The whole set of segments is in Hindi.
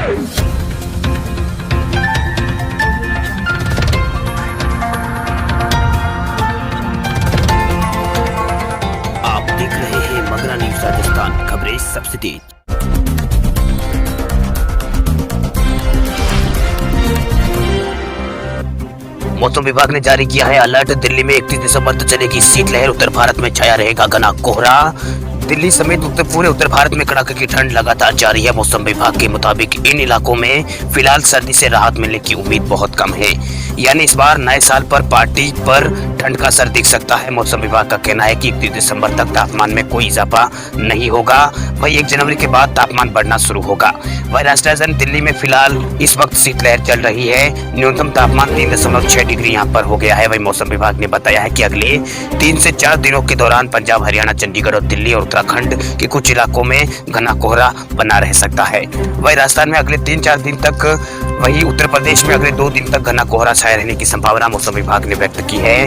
आप देख रहे हैं मगरा न्यूज राजस्थान, खबरें सबसे तेज। मौसम विभाग ने जारी किया है अलर्ट। दिल्ली में 31 दिसंबर तक चलेगी शीतलहर। उत्तर भारत में छाया रहेगा घना कोहरा। दिल्ली समेत पूरे उत्तर भारत में कड़ाके की ठंड लगातार जारी है। मौसम विभाग के मुताबिक इन इलाकों में फिलहाल सर्दी से राहत मिलने की उम्मीद बहुत कम है, यानी इस बार नए साल पर पार्टी पर ठंड का असर दिख सकता है। मौसम विभाग का कहना है कि 31 दिसंबर तक तापमान में कोई इजाफा नहीं होगा। वही 1 जनवरी के बाद तापमान बढ़ना शुरू होगा। वही राजधानी दिल्ली में फिलहाल इस वक्त शीतलहर चल रही है। न्यूनतम तापमान 3.6 डिग्री यहाँ पर हो गया है। वही मौसम विभाग ने बताया है कि अगले 3 से 4 दिनों के दौरान पंजाब, हरियाणा, चंडीगढ़ और दिल्ली और उत्तराखंड के कुछ इलाकों में घना कोहरा बना रह सकता है। वही राजस्थान में अगले 3-4 दिन तक, वही उत्तर प्रदेश में अगले 2 दिन तक घना कोहरा छाया रहने की संभावना मौसम विभाग ने व्यक्त की है,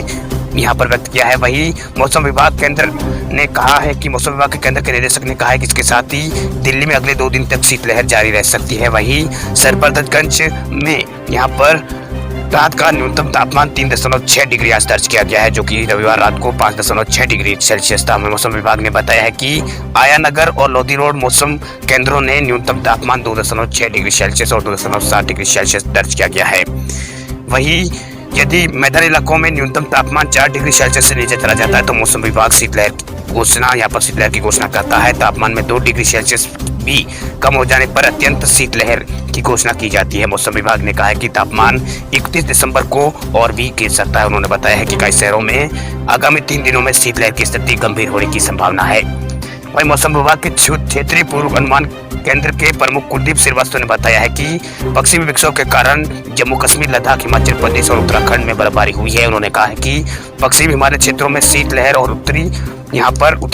यहाँ पर व्यक्त किया है। वही मौसम विभाग केंद्र ने कहा है कि मौसम विभाग के केंद्र के निदेशक ने कहा है कि इसके साथ ही दिल्ली में अगले 2 दिन तक शीतलहर जारी रह सकती है। वही सरफरगंज में यहाँ पर रात का न्यूनतम तापमान 3.6 डिग्री आज दर्ज किया गया है, जो कि रविवार रात को 5.6 डिग्री सेल्सियस था। मौसम विभाग ने बताया है कि आयानगर और लोधी रोड मौसम केंद्रों ने न्यूनतम तापमान 2.6 डिग्री सेल्सियस और 2.7 डिग्री सेल्सियस दर्ज किया गया है। वही यदि मैदानी इलाकों में न्यूनतम तापमान 4 डिग्री सेल्सियस से नीचे चला जाता है तो मौसम विभाग शीतलहर की घोषणा करता है। तापमान में 2 डिग्री सेल्सियस भी कम हो जाने पर अत्यंत शीतलहर की घोषणा की जाती है। मौसम विभाग ने कहा है कि तापमान 31 दिसंबर को और भी गिर सकता है। उन्होंने बताया है कि कई शहरों में आगामी 3 दिनों में शीतलहर की स्थिति गंभीर होने की संभावना है। वहीं मौसम विभाग के क्षेत्रीय पूर्व अनुमान केंद्र के प्रमुख कुलदीप श्रीवास्तव ने बताया है कि पश्चिमी विक्षोभ के कारण जम्मू कश्मीर, लद्दाख, हिमाचल प्रदेश और उत्तराखंड में बर्फबारी हुई है। उन्होंने कहा है कि पश्चिमी हिमालय क्षेत्रों में शीतलहर और उत्तरी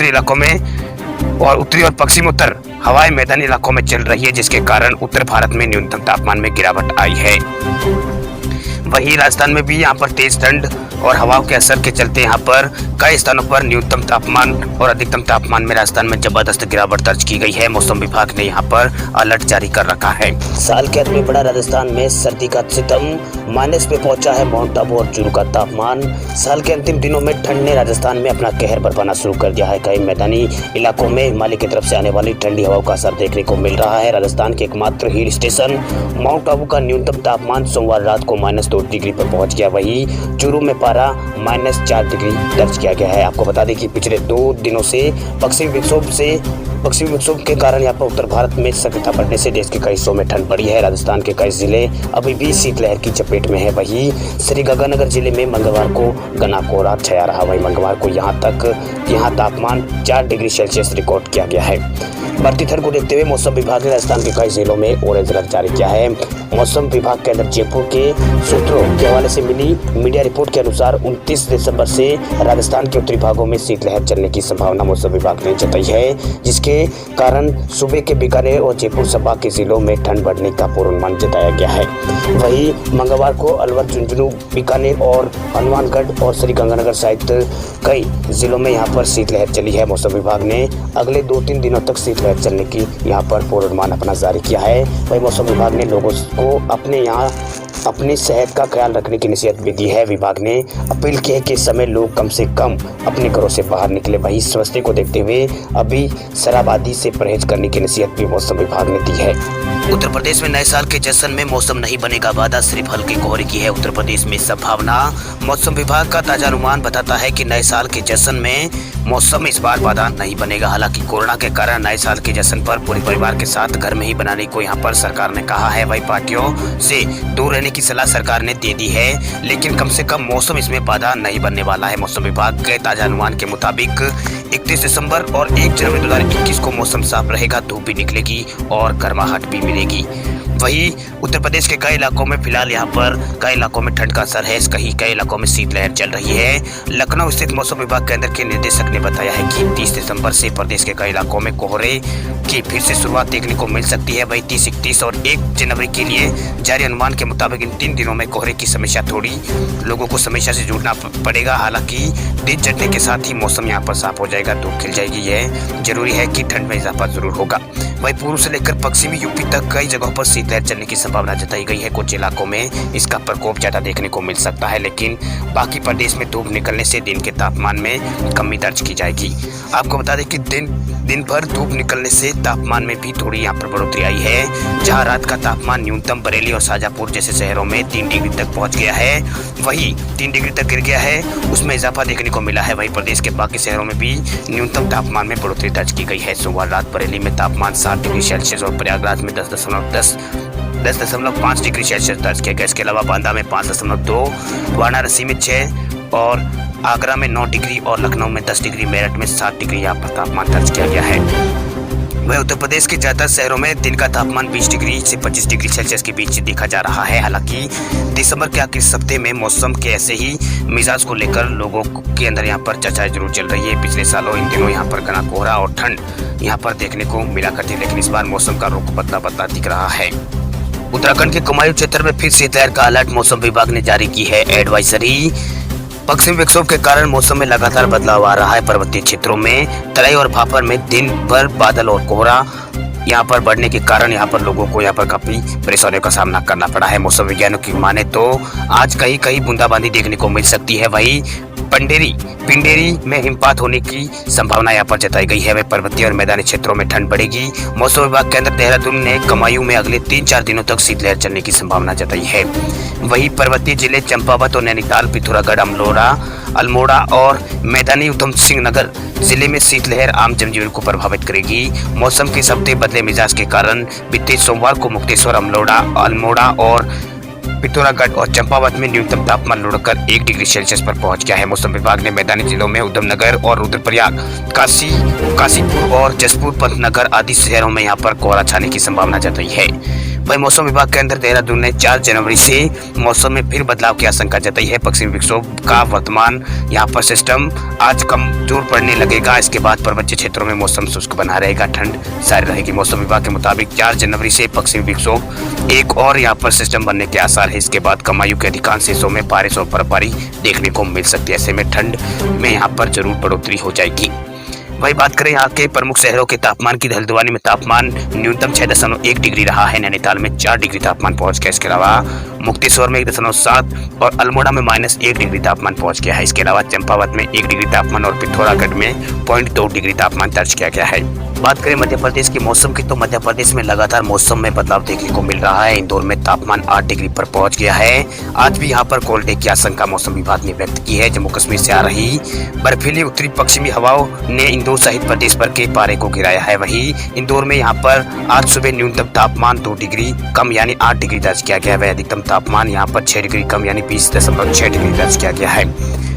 इलाकों में और उत्तरी और पश्चिम उत्तर हवाएं मैदानी इलाकों में चल रही है, जिसके कारण उत्तर भारत में न्यूनतम तापमान में गिरावट आई है। वही राजस्थान में भी यहाँ पर तेज ठंड और हवाओं के असर के चलते यहाँ पर कई स्थानों पर न्यूनतम तापमान और अधिकतम तापमान में राजस्थान में जबरदस्त गिरावट दर्ज की गई है। मौसम विभाग ने यहाँ पर अलर्ट जारी कर रखा है। साल के अंत में पड़ा राजस्थान में सर्दी का सितम, माइनस पे पहुंचा है माउंट आबू और चूरू का तापमान। साल के अंतिम दिनों में ठंड ने राजस्थान में अपना कहर बरपाना शुरू कर दिया है। कई मैदानी इलाकों में हिमालय की तरफ से आने वाली ठंडी हवाओं का असर देखने को मिल रहा है। राजस्थान के एकमात्र हिल स्टेशन माउंट आबू का न्यूनतम तापमान सोमवार रात को -2 डिग्री पर पहुंच गया। वही चूरू में पारा -4 डिग्री दर्ज किया गया है। आपको बता दें कि पिछले 2 दिनों से पश्चिमी विक्षोभ के कारण यहाँ पर उत्तर भारत में सक्रियता बढ़ने से देश के कई हिस्सों में ठंड बढ़ी है। राजस्थान के कई जिले अभी भी शीतलहर की चपेट में है। वही श्रीगंगानगर जिले में मंगलवार को घना कोहरा छाया रहा। वही मंगलवार को यहाँ तापमान 4 डिग्री सेल्सियस रिकॉर्ड किया गया है। बढ़ती ठंड को देखते हुए मौसम विभाग ने राजस्थान के कई जिलों में ऑरेंज अलर्ट जारी किया है। मौसम विभाग के अंदर जयपुर के सूत्रों के हवाले से मिली मीडिया रिपोर्ट के अनुसार 29 दिसंबर से राजस्थान के उत्तरी भागों में शीतलहर चलने की संभावना मौसम विभाग ने जताई है, जिसके कारण सूबे के बीकानेर और जयपुर संभाग के जिलों में ठंड बढ़ने का पूर्वानुमान जताया गया है। वही मंगलवार को अलवर, झुंझुनू, बीकानेर और हनुमानगढ़ और श्रीगंगानगर सहित कई जिलों में यहाँ पर शीतलहर चली है। मौसम विभाग ने अगले 2-3 दिनों तक शीतलहर चलने की यहाँ पर पूर्वानुमान अपना जारी किया है। वही मौसम विभाग ने लोगों को अपनी सेहत का ख्याल रखने की नसीहत भी दी है। विभाग ने अपील की है कि इस समय लोग कम से कम अपने घरों से बाहर निकले। वही स्वास्थ्य को देखते हुए अभी शराब आदि से परहेज करने की नसीहत भी मौसम विभाग ने दी है। उत्तर प्रदेश में नए साल के जश्न में मौसम नहीं बनेगा वादा, सिर्फ हल्के कोहरे की है उत्तर प्रदेश में संभावना। मौसम विभाग का ताजा अनुमान बताता है कि नए साल के जश्न में मौसम इस बार वादा नहीं बनेगा। हालांकि कोरोना के कारण नए साल के जश्न पर पूरे परिवार के साथ घर में ही बनाने को यहाँ पर सरकार ने कहा है। वही पार्टियों से दूर रहने की सलाह सरकार ने दे दी है, लेकिन कम से कम मौसम इसमें बाधा नहीं बनने वाला है। मौसम विभाग के ताजा अनुमान के मुताबिक 31 दिसंबर और 1 जनवरी 2021 को मौसम साफ रहेगा, धूप भी निकलेगी और गर्माहट भी मिलेगी। वही उत्तर प्रदेश के कई इलाकों में फिलहाल यहाँ पर कई इलाकों में ठंड का असर है। कई इलाकों में शीतलहर चल रही है। लखनऊ स्थित मौसम विभाग केंद्र के निदेशक ने बताया है कि 30 दिसंबर से प्रदेश के कई इलाकों में कोहरे की फिर से शुरुआत देखने को मिल सकती है। वही 30, 31 और 1 जनवरी के लिए जारी अनुमान के मुताबिक इन 3 दिनों में कोहरे की समस्या थोड़ी लोगों को समस्या से जूझना पड़ेगा। हालांकि दिन चढ़ने के साथ ही मौसम यहाँ पर साफ हो जाएगा, धूप खिल जाएगी। यह जरूरी है कि ठंड में इजाफा जरूर होगा। वही पूर्व से लेकर पश्चिमी यूपी तक कई जगहों पर शीतलहर शीतलहर चलने की संभावना जताई गई है। कुछ इलाकों में इसका प्रकोप ज्यादा देखने को मिल सकता है, लेकिन बाकी प्रदेश में धूप निकलने से दिन के तापमान में कमी दर्ज की जाएगी। आपको बता दें कि दिन भर धूप निकलने से तापमान में भी थोड़ी यहाँ पर बढ़ोतरी आई है। जहाँ रात का तापमान न्यूनतम बरेली और शाजापुर जैसे शहरों में 3 डिग्री तक पहुँच गया है, वही 3 डिग्री तक गिर गया है, उसमें इजाफा देखने को मिला है। वही प्रदेश के बाकी शहरों में भी न्यूनतम तापमान में बढ़ोतरी दर्ज की गई है। सोमवार रात बरेली में तापमान 7 डिग्री सेल्सियस और प्रयागराज में 10.5 डिग्री सेल्सियस दर्ज किया गया। इसके अलावा बांदा में 5.2, वाराणसी में 6 और आगरा में 9 डिग्री और लखनऊ में 10 डिग्री, मेरठ में 7 डिग्री यहाँ पर तापमान दर्ज किया गया है। वह उत्तर प्रदेश के ज्यादातर शहरों में दिन का तापमान 20 डिग्री से 25 डिग्री सेल्सियस के बीच देखा जा रहा है। हालांकि दिसंबर के आखिरी सप्ताह में मौसम के ऐसे ही मिजाज को लेकर लोगों के अंदर यहाँ पर चर्चा जरूर चल रही है। पिछले सालों इन दिनों यहाँ पर घना कोहरा और ठंड यहाँ पर देखने को मिला करती, लेकिन इस बार मौसम का रुख बदला दिख रहा है। उत्तराखंड के कुमायूं क्षेत्र में फिर शीतलहर का अलर्ट मौसम विभाग ने जारी की है एडवाइजरी। पश्चिमी विक्षोभ के कारण मौसम में लगातार बदलाव आ रहा है। पर्वतीय क्षेत्रों में तराई और भापर में दिन भर बादल और कोहरा यहाँ पर बढ़ने के कारण यहाँ पर लोगों को यहाँ पर काफी परेशानियों का सामना करना पड़ा है। मौसम विज्ञानियों की माने तो आज कहीं बूंदाबांदी देखने को मिल सकती है। वही पिंडेरी में हिमपात होने की संभावना यहाँ पर जताई गई है। वह पर्वतीय और मैदानी क्षेत्रों में ठंड बढ़ेगी। मौसम विभाग केंद्र देहरादून ने कुमायूं में अगले 3-4 दिनों तक शीतलहर चलने की संभावना जताई है। वही पर्वतीय जिले चंपावत और नैनीताल, पिथौरागढ़, अल्मोड़ा और मैदानी उधम सिंह नगर जिले में शीतलहर आम जनजीवन को प्रभावित करेगी। मौसम के सबसे बदले मिजाज के कारण बीते सोमवार को मुक्तेश्वर, अल्मोड़ा और पिथौरागढ़ और चंपावत में न्यूनतम तापमान लुढ़कर 1 डिग्री सेल्सियस पर पहुंच गया है। मौसम विभाग ने मैदानी जिलों में उधमनगर और रुद्रप्रयाग, काशीपुर और जसपुर पंतनगर आदि शहरों में यहां पर कोहरा छाने की संभावना जताई है। वही मौसम विभाग के अंदर देहरादून ने 4 जनवरी से मौसम में फिर बदलाव की आशंका जताई है। पश्चिमी विक्षोभ का वर्तमान यहाँ पर सिस्टम आज कमजोर पड़ने लगेगा। इसके बाद पर्वतीय क्षेत्रों में मौसम शुष्क बना रहेगा, ठंड जारी रहेगी। मौसम विभाग के मुताबिक 4 जनवरी से पश्चिमी विक्षोभ एक और यहाँ पर सिस्टम बनने के आसार है। इसके बाद कुमायूं के अधिकांश हिस्सों में बारिश और बर्फबारी देखने को मिल सकती है। ऐसे में ठंड में यहाँ पर जरूर बढ़ोतरी हो जाएगी। वही बात करें यहाँ के प्रमुख शहरों के तापमान की, हल्द्वानी में तापमान न्यूनतम 6.1 डिग्री रहा है, नैनीताल में 4 डिग्री तापमान पहुंच गया। इसके अलावा मुक्तेश्वर में 1.7 और अल्मोड़ा में -1 डिग्री तापमान पहुंच गया है। इसके अलावा चंपावत में 1 डिग्री तापमान और पिथौरागढ़ में 0.2 डिग्री तापमान दर्ज किया गया है। बात करें मध्य प्रदेश के मौसम की, तो मध्य प्रदेश में लगातार मौसम में बदलाव देखने को मिल रहा है। इंदौर में तापमान 8 डिग्री पर पहुंच गया है। आज भी यहाँ पर कोल्ड डे की आशंका मौसम विभाग ने व्यक्त की है। जम्मू कश्मीर से आ रही बर्फीली उत्तरी पश्चिमी हवाओं ने इंदौर सहित प्रदेश भर के पारे को गिराया है। वही इंदौर में यहाँ पर आज सुबह न्यूनतम तापमान 2 डिग्री कम यानी 8 डिग्री दर्ज किया गया है। वह अधिकतम तापमान यहाँ पर 6 डिग्री कम यानी 20.6 डिग्री दर्ज किया गया है।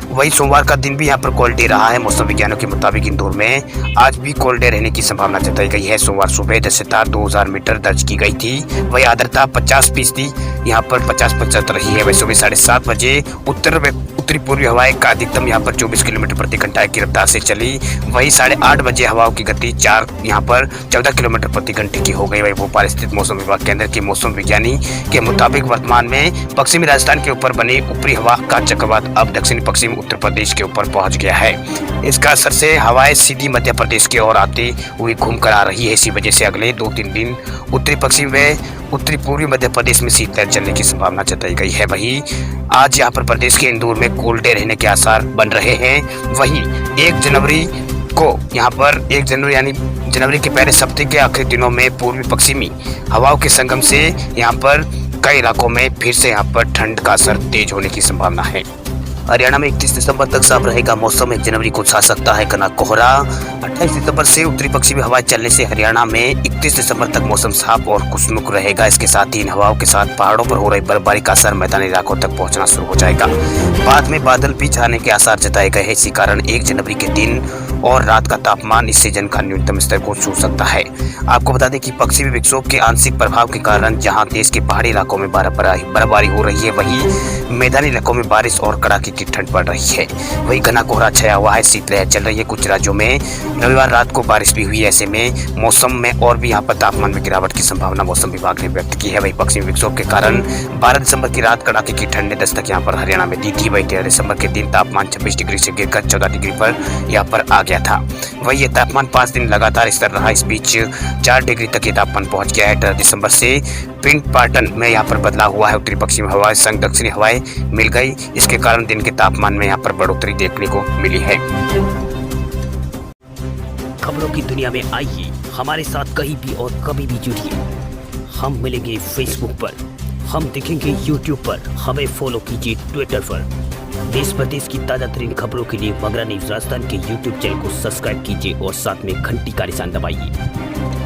वही सोमवार का दिन भी यहाँ पर कोल्ड डे रहा है। मौसम विज्ञानियों के मुताबिक इंदौर में आज भी कोल्ड डे रहने की संभावना जताई गई है। सोमवार सुबह 10,000 मीटर दर्ज की गई थी। वही आर्द्रता 50% यहाँ पर 50-75 रही है। वही सुबह 7:30 बजे उत्तरी पूर्वी हवाएं का अधिकतम यहाँ पर 24 किलोमीटर प्रति घंटा की रफ्तार से चली। वही 8:30 बजे हवाओं की गति यहाँ पर 14 किलोमीटर प्रति घंटे की हो गई। वही भोपाल स्थित मौसम विभाग केंद्र के मौसम विज्ञानी के मुताबिक वर्तमान में पश्चिमी राजस्थान के ऊपर बनी ऊपरी हवा का चक्रवात अब दक्षिण पश्चिम उत्तर प्रदेश के ऊपर पहुंच गया है। इसका असर से हवाएं सीधी मध्य प्रदेश की ओर आती हुई घूम कर आ रही है। इसी वजह से अगले 2-3 दिन उत्तरी पश्चिम व उत्तरी पूर्वी मध्य प्रदेश में शीतलहर चलने की संभावना जताई गई है। वही आज यहाँ पर प्रदेश के इंदौर में कोल्ड डे रहने के आसार बन रहे हैं। वही 1 जनवरी को यहाँ पर 1 जनवरी यानी जनवरी के पहले सप्ताह के आखिरी दिनों में पूर्वी पश्चिमी हवाओं के संगम से यहाँ पर कई इलाकों में फिर से यहाँ पर ठंड का असर तेज होने की संभावना है। हरियाणा में 31 दिसंबर तक साफ रहेगा मौसम। 1 जनवरी को छा सकता है घना कोहरा। 28 दिसंबर से उत्तरी पश्चिमी हवाएं चलने से हरियाणा में 31 दिसंबर तक मौसम साफ और खुशनुक रहेगा। इसके साथ ही इन हवाओं के साथ पहाड़ों पर हो रही बर्फबारी का असर मैदानी इलाकों तक पहुंचना शुरू हो जाएगा। बाद में बादल भी छाने के आसार जताए गए हैं। इसी कारण 1 जनवरी के दिन और रात का तापमान इस सीजन का न्यूनतम स्तर को छू सकता है। आपको बता दें कि पश्चिमी विक्षोभ के आंशिक प्रभाव के कारण जहां देश के पहाड़ी इलाकों में बर्फबारी हो रही है, वहीं मैदानी इलाकों में बारिश और कड़ाके की ठंड पड़ रही है। वही घना कोहरा छाया हुआ है, शीतलहर चल रही है कुछ राज्यों में। रविवार रात को बारिश भी हुई। ऐसे में मौसम में और भी यहाँ पर तापमान में गिरावट की संभावना मौसम विभाग ने व्यक्त की है। वही पश्चिमी विक्षोभ के कारण 12 दिसंबर की रात कड़ाके की ठंड ने दस्तक यहाँ पर हरियाणा में दी थी। वही 13 दिसंबर के दिन तापमान 26 डिग्री से गिरकर 14 डिग्री पर यहाँ पर आ गया था। वही ये तापमान 5 दिन लगातार इस तरह रहा। इस बीच 4 डिग्री तक ये तापमान पहुंच गया है। 18 दिसंबर से पिंड पाटन में यहाँ पर बदलाव हुआ है। उत्तरी पश्चिमी हवाएं संग दक्षिणी हवाएं मिल गई। इसके कारण दिन के तापमान में यहाँ पर बढ़ोतरी देखने को मिली है। खबरों की दुनिया में आइए हमारे साथ कहीं भी और कभी भी जुड़िए। हम मिलेंगे फेसबुक पर, हम दिखेंगे यूट्यूब पर, हमें फॉलो कीजिए ट्विटर पर। देश प्रदेश की ताजा तरीन खबरों के लिए मगरा न्यूज राजस्थान के यूट्यूब चैनल को सब्सक्राइब कीजिए और साथ में घंटी का निशान दबाइए।